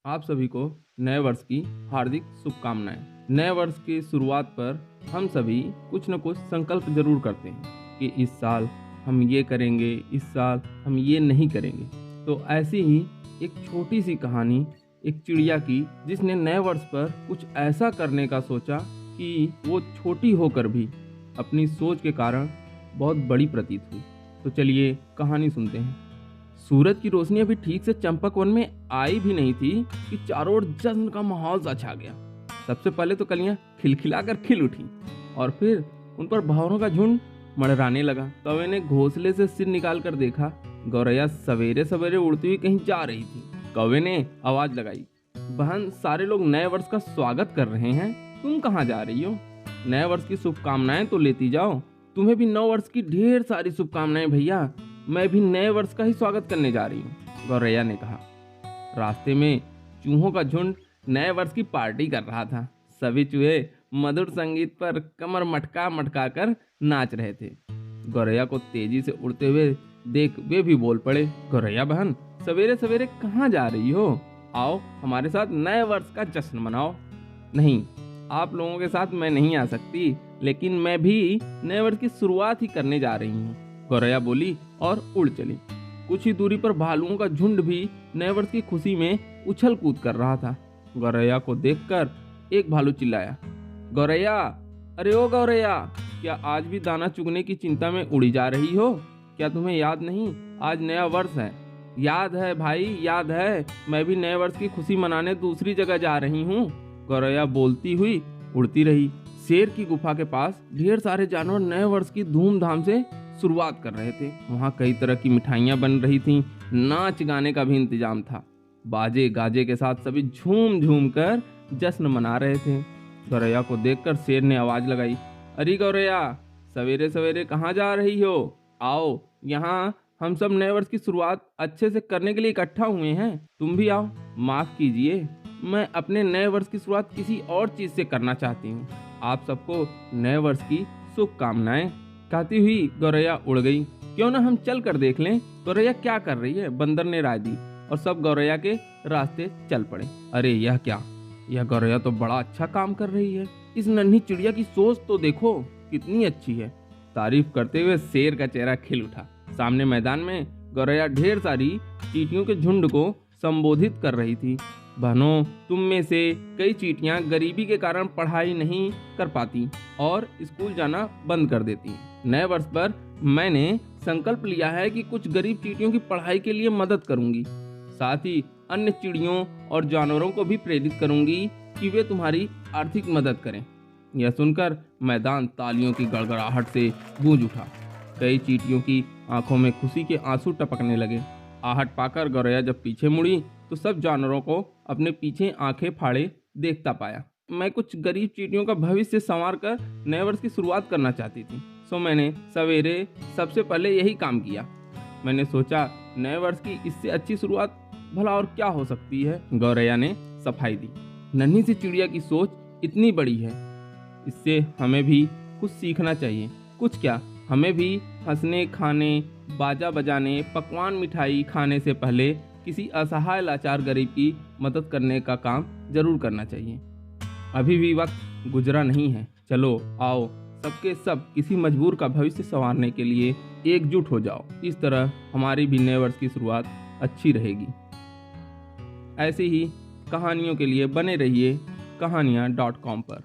आप सभी को नए वर्ष की हार्दिक शुभकामनाएं। नए वर्ष की शुरुआत पर हम सभी कुछ न कुछ संकल्प जरूर करते हैं कि इस साल हम ये करेंगे, इस साल हम ये नहीं करेंगे। तो ऐसी ही एक छोटी सी कहानी एक चिड़िया की, जिसने नए वर्ष पर कुछ ऐसा करने का सोचा कि वो छोटी होकर भी अपनी सोच के कारण बहुत बड़ी प्रतीत हुई। तो चलिए कहानी सुनते हैं। सूरज की रोशनी अभी ठीक से चंपक वन में आई भी नहीं थी कि चारों ओर जश्न का माहौल सा छा गया। सबसे पहले तो कलियां खिलखिलाकर खिल उठी और फिर उन पर भंवरों का झुंड मंडराने लगा। कौवे ने घोंसले से सिर निकाल कर देखा, गौरैया सवेरे सवेरे उड़ती हुई कहीं जा रही थी। कौवे ने आवाज लगाई, बहन, सारे लोग नए वर्ष का स्वागत कर रहे हैं, तुम कहाँ जा रही हो? नए वर्ष की शुभकामनाएं तो लेती जाओ। तुम्हें भी नव वर्ष की ढेर सारी शुभकामनाएं भैया, मैं भी नए वर्ष का ही स्वागत करने जा रही हूँ, गौरैया ने कहा। रास्ते में चूहों का झुंड नए वर्ष की पार्टी कर रहा था। सभी चूहे मधुर संगीत पर कमर मटका मटका कर नाच रहे थे। गौरैया को तेजी से उड़ते हुए देख वे भी बोल पड़े, गौरैया बहन, सवेरे सवेरे कहाँ जा रही हो? आओ हमारे साथ नए वर्ष का जश्न मनाओ। नहीं, आप लोगों के साथ मैं नहीं आ सकती, लेकिन मैं भी नए वर्ष की शुरुआत ही करने जा रही हूँ, गौरैया बोली और उड़ चली। कुछ ही दूरी पर भालुओं का झुंड भी नए वर्ष की खुशी में उछल कूद कर रहा था। गौरैया को देखकर एक भालू चिल्लाया, गौरैया, अरे ओ गौरैया, क्या आज भी दाना चुगने की चिंता में उड़ी जा रही हो? क्या तुम्हें याद नहीं, आज नया वर्ष है? याद है भाई, याद है, मैं भी नए वर्ष की खुशी मनाने दूसरी जगह जा रही हूँ, गौरैया बोलती हुई उड़ती रही। शेर की गुफा के पास ढेर सारे जानवर नए वर्ष की धूमधाम से शुरुआत कर रहे थे। वहाँ कई तरह की मिठाइयाँ बन रही थीं, नाच गाने का भी इंतजाम था। बाजे गाजे के साथ सभी झूम झूम कर जश्न मना रहे थे। गौरैया को देखकर शेर ने आवाज लगाई, अरे गौरैया, सवेरे सवेरे कहाँ जा रही हो? आओ, यहाँ हम सब नए वर्ष की शुरुआत अच्छे से करने के लिए इकट्ठा हुए हैं, तुम भी आओ। माफ कीजिए, मैं अपने नए वर्ष की शुरुआत किसी और चीज से करना चाहती हूँ। आप सबको नए वर्ष की शुभकामनाएं। कहती हुई गौरैया उड़ गई। क्यों ना हम चल कर देख लें गौरैया क्या कर रही है, बंदर ने राय दी और सब गौरैया के रास्ते चल पड़े। अरे यह क्या, यह गौरैया तो बड़ा अच्छा काम कर रही है। इस नन्ही चिड़िया की सोच तो देखो कितनी अच्छी है। तारीफ करते हुए शेर का चेहरा खिल उठा। सामने मैदान में गौरैया ढेर सारी चींटियों के झुंड को संबोधित कर रही थी। बहनों, तुम में से कई चींटियां गरीबी के कारण पढ़ाई नहीं कर पाती और स्कूल जाना बंद कर देती। नए वर्ष पर मैंने संकल्प लिया है कि कुछ गरीब चींटियों की पढ़ाई के लिए मदद करूंगी। साथ ही अन्य चिड़ियों और जानवरों को भी प्रेरित करूंगी कि वे तुम्हारी आर्थिक मदद करें। यह सुनकर मैदान तालियों की गड़गड़ाहट से गूंज उठा। कई चींटियों की आंखों में खुशी के आंसू टपकने लगे। आहट पाकर गौरैया जब पीछे मुड़ी तो सब जानवरों को अपने पीछे आंखें फाड़े देखता पाया। मैं कुछ गरीब चींटियों का भविष्य संवार कर नए वर्ष की शुरुआत करना चाहती थी, सो मैंने सवेरे सबसे पहले यही काम किया। मैंने सोचा नए वर्ष की इससे अच्छी शुरुआत भला और क्या हो सकती है। गौरैया ने सफाई दी। नन्ही सी चिड़िया की सोच इतनी बड़ी है, इससे हमें भी कुछ सीखना चाहिए। कुछ क्या, हमें भी हंसने, खाने, बाजा बजाने, पकवान मिठाई खाने से पहले किसी असहाय लाचार गरीब की मदद करने का काम जरूर करना चाहिए। अभी भी वक्त गुजरा नहीं है। चलो आओ, सबके सब किसी मजबूर का भविष्य संवारने के लिए एकजुट हो जाओ। इस तरह हमारी भी नए वर्ष की शुरुआत अच्छी रहेगी। ऐसी ही कहानियों के लिए बने रहिए कहानियाँ.com पर।